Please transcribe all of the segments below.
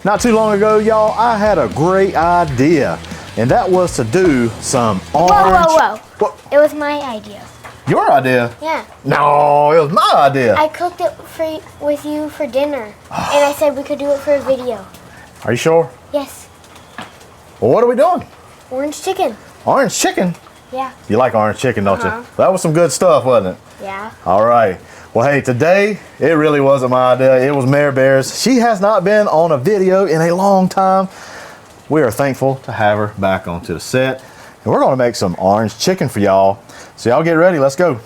Not too long ago, y'all, I had a great idea, and that was to do some orange. Whoa. What? It was my idea. Your idea? Yeah. No, it was my idea. I cooked it with you for dinner, and I said we could do it for a video. Are you sure? Yes. Well, what are we doing? Orange chicken. Orange chicken? Yeah. You like orange chicken, don't you? That was some good stuff, wasn't it? Yeah. All right. Well, hey, today, it really wasn't my idea. It was Mare Bear's. She has not been on a video in a long time. We are thankful to have her back onto the set. And we're going to make some orange chicken for y'all. So y'all get ready. Let's go.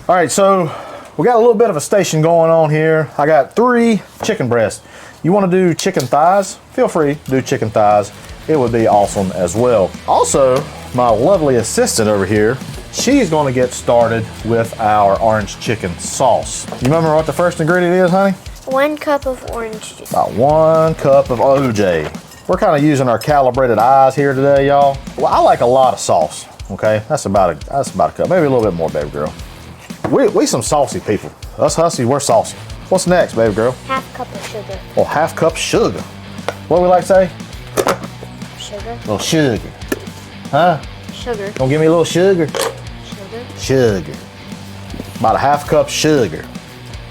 All right, so we got a little bit of a station going on here. I got 3 chicken breasts. You want to do chicken thighs? Feel free to do chicken thighs. It would be awesome as well. Also, my lovely assistant over here, she's going to get started with our orange chicken sauce. You remember what the first ingredient is, honey? 1 cup of orange juice. About 1 cup of OJ. We're kind of using our calibrated eyes here today, y'all. Well, I like a lot of sauce. Okay, that's about a cup, maybe a little bit more, baby girl. We some saucy people. Us Hussey, we're saucy. What's next, baby girl? 1/2 cup of sugar. Well, 1/2 cup sugar. What do we like to say? Sugar. A little sugar. Huh? Sugar. Gonna give me a little sugar? Sugar. Sugar. About 1/2 cup sugar.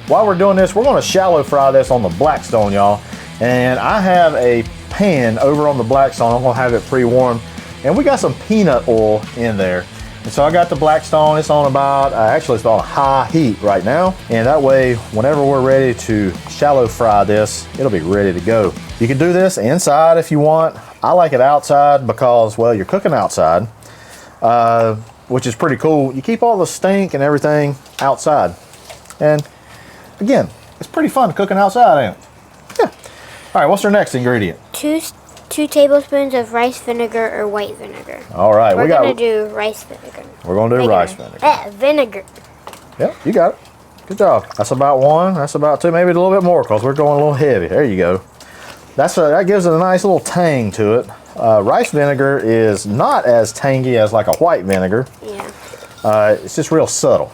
While we're doing this, we're gonna shallow fry this on the Blackstone, y'all. And I have a pan over on the Blackstone. I'm gonna have it pre-warmed. And we got some peanut oil in there. And so I got the Blackstone. It's on about, actually it's on high heat right now. And that way, whenever we're ready to shallow fry this, it'll be ready to go. You can do this inside if you want. I like it outside because, well, you're cooking outside, which is pretty cool. You keep all the stink and everything outside. And again, it's pretty fun cooking outside, ain't it? Yeah. All right, what's our next ingredient? 2 tablespoons of rice vinegar or white vinegar. All right, we're gonna do rice vinegar. We're gonna do rice vinegar. Vinegar. Yep, you got it. Good job. That's about 1. That's about 2, maybe a little bit more because we're going a little heavy. There you go. That gives it a nice little tang to it. Rice vinegar is not as tangy as like a white vinegar. Yeah. It's just real subtle.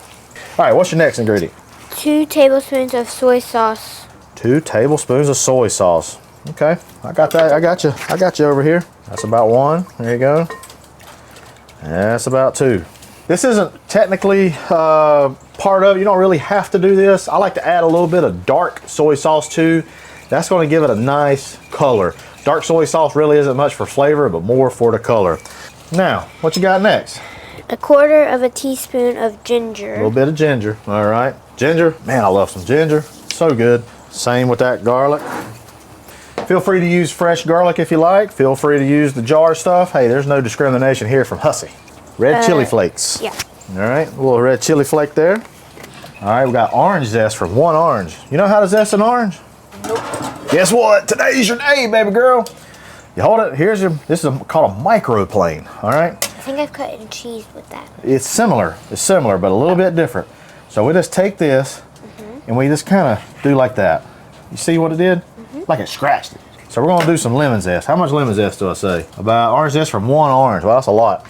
All right, what's your next ingredient? 2 tablespoons of soy sauce. 2 tablespoons of soy sauce. Okay, I got that. I got you over here. That's about 1. There you go. That's about 2. This isn't technically part of it. You don't really have to do this. I like to add a little bit of dark soy sauce too. That's going to give it a nice color. Dark soy sauce really isn't much for flavor, but more for the color. Now, what you got next? 1/4 teaspoon of ginger. A little bit of ginger. All right. Ginger. Man, I love some ginger. So good. Same with that garlic. Feel free to use fresh garlic if you like. Feel free to use the jar stuff. Hey, there's no discrimination here from Hussey. Red chili flakes. Yeah. All right, a little red chili flake there. All right, we got orange zest from 1 orange. You know how to zest an orange? Nope. Guess what? Today's your day, baby girl. You hold it. This is called a microplane. All right. I think I've cut in cheese with that. It's similar, but a little bit different. So we just take this and we just kind of do like that. You see what it did? Like it scratched it. So we're gonna do some lemon zest. How much lemon zest do I say? About orange zest from 1 orange. Well, that's a lot.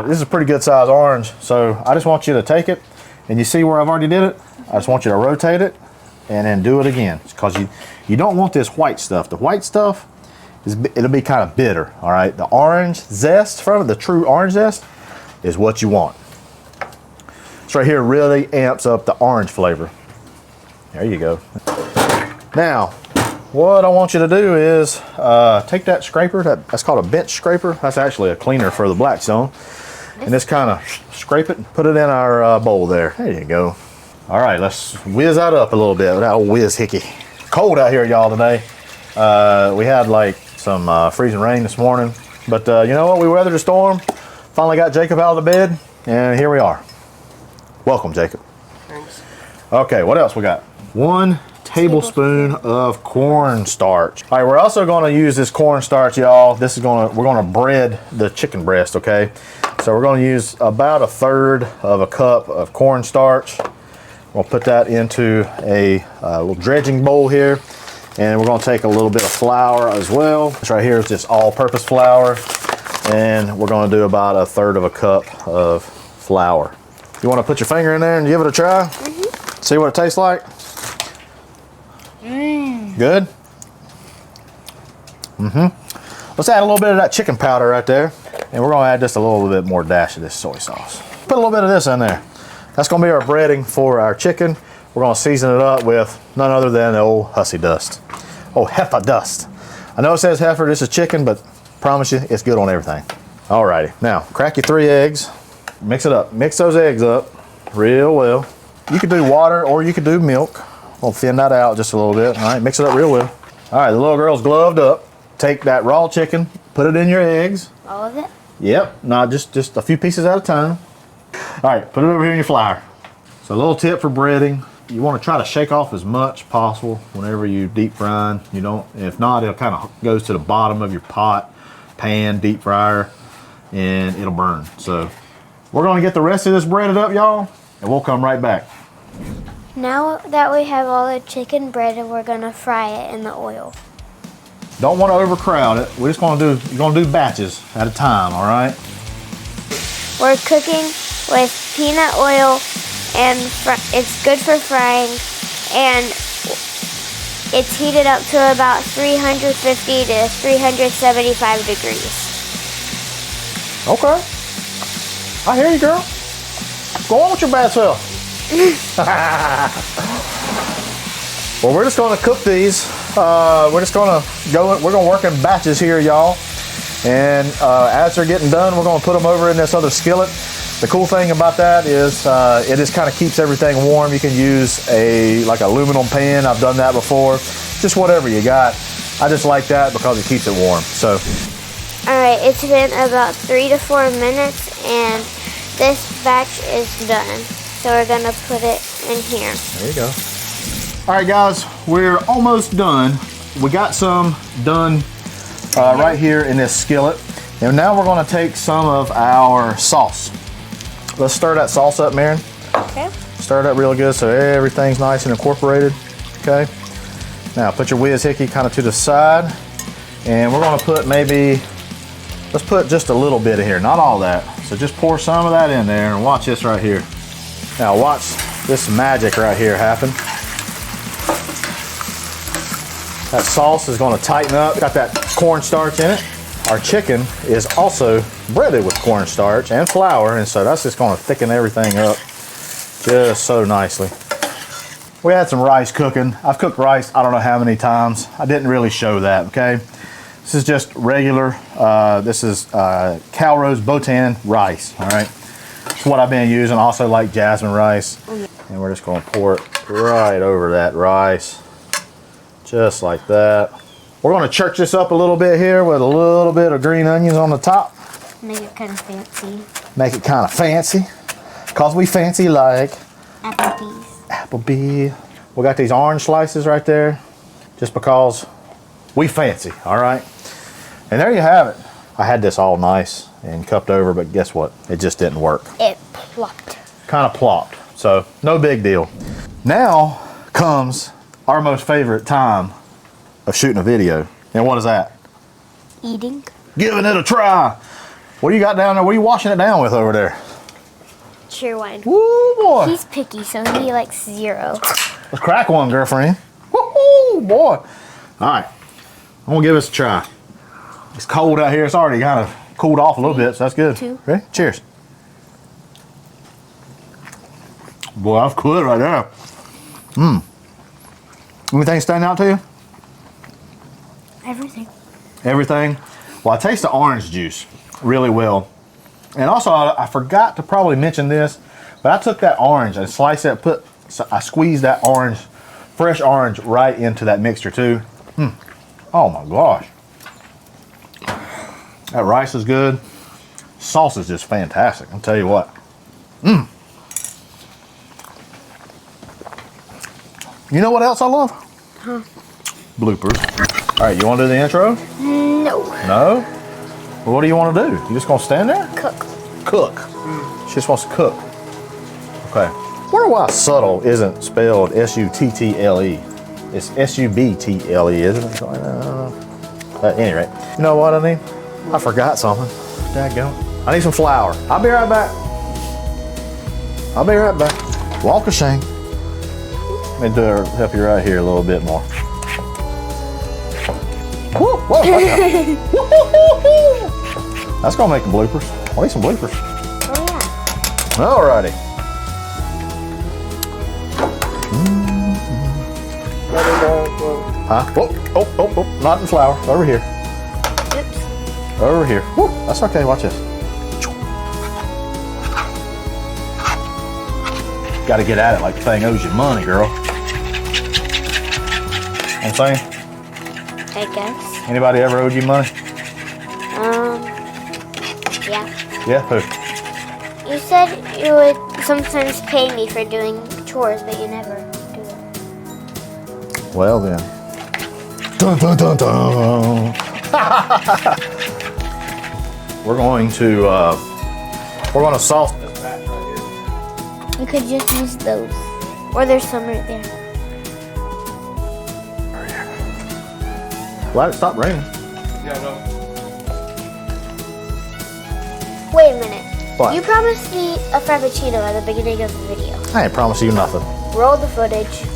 This is a pretty good size orange. So I just want you to take it and you see where I've already did it? I just want you to rotate it and then do it again. Because you don't want this white stuff. The white stuff, it'll be kind of bitter, all right? The orange zest from it, the true orange zest, is what you want. This right here really amps up the orange flavor. There you go. Now, what I want you to do is take that scraper, that's called a bench scraper. That's actually a cleaner for the Blackstone. And just kind of scrape it and put it in our bowl there. There you go. All right, let's whiz that up a little bit with that old whiz hickey. Cold out here, y'all, today. We had like some freezing rain this morning. But you know what? We weathered the storm. Finally got Jacob out of the bed. And here we are. Welcome, Jacob. Thanks. Okay, what else we got? 1 tablespoon of cornstarch. All right, we're also going to use this cornstarch, y'all. We're going to bread the chicken breast, okay? So we're going to use about 1/3 of a cup of cornstarch. We'll put that into a little dredging bowl here, and we're going to take a little bit of flour as well. This right here is just all-purpose flour, and we're going to do about 1/3 of a cup of flour. You want to put your finger in there and give it a try? See what it tastes like? Good? Let's add a little bit of that chicken powder right there. And we're gonna add just a little bit more dash of this soy sauce. Put a little bit of this in there. That's gonna be our breading for our chicken. We're gonna season it up with none other than the old Hussey dust. Oh, heifer dust. I know it says heifer, this is chicken, but promise you, it's good on everything. Alrighty, now crack your 3 eggs. Mix it up, mix those eggs up real well. You could do water or you could do milk. We'll thin that out just a little bit. All right, mix it up real well. All right, the little girl's gloved up. Take that raw chicken, put it in your eggs. All of it? Yep, not just a few pieces at a time. All right, put it over here in your flour. So a little tip for breading. You want to try to shake off as much possible whenever you deep frying. You don't, if not, it'll kind of goes to the bottom of your pot, pan, deep fryer, and it'll burn. So we're gonna get the rest of this breaded up, y'all, and we'll come right back. Now that we have all the chicken breaded, we're gonna fry it in the oil. Don't want to overcrowd it. We're just gonna do, you're gonna do batches at a time, all right? We're cooking with peanut oil, and it's good for frying, and it's heated up to about 350 to 375 degrees. Okay. I hear you, girl. Go on with your bad self. Well, we're just gonna cook these. We're just gonna we're gonna work in batches here, y'all. And as they're getting done, we're gonna put them over in this other skillet. The cool thing about that is it just kind of keeps everything warm. You can use like aluminum pan. I've done that before. Just whatever you got. I just like that because it keeps it warm. So. All right, it's been about 3 to 4 minutes, and this batch is done. So we're gonna put it in here. There you go. All right, guys, we're almost done. We got some done right here in this skillet. And now we're gonna take some of our sauce. Let's stir that sauce up, Maren. Okay. Stir it up real good so everything's nice and incorporated, okay? Now put your whiz hickey kind of to the side. And we're gonna put let's put just a little bit in here, not all that. So just pour some of that in there and watch this right here. Now watch this magic right here happen. That sauce is gonna tighten up. Got that cornstarch in it. Our chicken is also breaded with cornstarch and flour, and so that's just gonna thicken everything up just so nicely. We had some rice cooking. I've cooked rice I don't know how many times. I didn't really show that, okay? This is just regular, this is Calrose Botan rice, all right? It's what I've been using, also like jasmine rice. And we're just gonna pour it right over that rice, just like that. We're gonna church this up a little bit here with a little bit of green onions on the top. Make it kind of fancy. Make it kind of fancy, cause we fancy like Applebee's. Applebee. We got these orange slices right there, just because we fancy, all right? And there you have it. I had this all nice and cupped over, but guess what? It just didn't work. It plopped. Kind of plopped, so no big deal. Now comes our most favorite time of shooting a video. And what is that? Eating. Giving it a try. What do you got down there? What are you washing it down with over there? Cheerwine. Woo, boy. He's picky, so he likes 0. Let's crack one, girlfriend. Woo, boy. All right, I'm gonna give this a try. It's cold out here. It's already kind of cooled off a little bit, so that's good. 2. Ready? Cheers. Boy, that's good right there. Anything stand out to you? Everything. Everything? Well, I taste the orange juice really well. And also, I forgot to probably mention this, but I took that orange and sliced it, I squeezed that orange, fresh orange, right into that mixture too. Oh my gosh. That rice is good. Sauce is just fantastic, I'll tell you what. You know what else I love? Huh? Bloopers. All right, you want to do the intro? No. No? Well, what do you want to do? You just gonna stand there? Cook. Cook. She just wants to cook. Okay. Wonder why subtle isn't spelled S-U-T-T-L-E. It's S-U-B-T-L-E, isn't it? At any rate, you know what I need? I forgot something. Dadgum. I need some flour. I'll be right back. I'll be right back. Walk of shame. Let me help you right here a little bit more. Woo, whoa, that's gonna make the bloopers. I need some bloopers. Oh yeah. Alrighty. Huh? Oh, not in flour. Over here. Oops. Over here. Woo, that's okay. Watch this. Got to get at it like the thing owes you money, girl. You know what I'm saying? I guess. Anybody ever owed you money? Yeah. Yeah, who? You said you would sometimes pay me for doing chores, but you never do it. Well then. Dun, dun, dun, dun. We're going to sauce this batch right here. You could just use those. Or there's some right there. Glad it stopped raining. Yeah, no. Wait a minute. What? You promised me a frappuccino at the beginning of the video. I ain't promised you nothing. Roll the footage.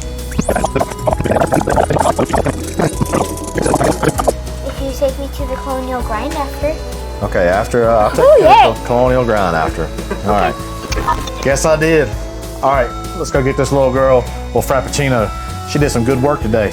If you take me to the colonial grind after. Okay, after I'll take Oh, you yay. to the colonial grind after. All right. Guess I did. All right, let's go get this little girl a little frappuccino. She did some good work today.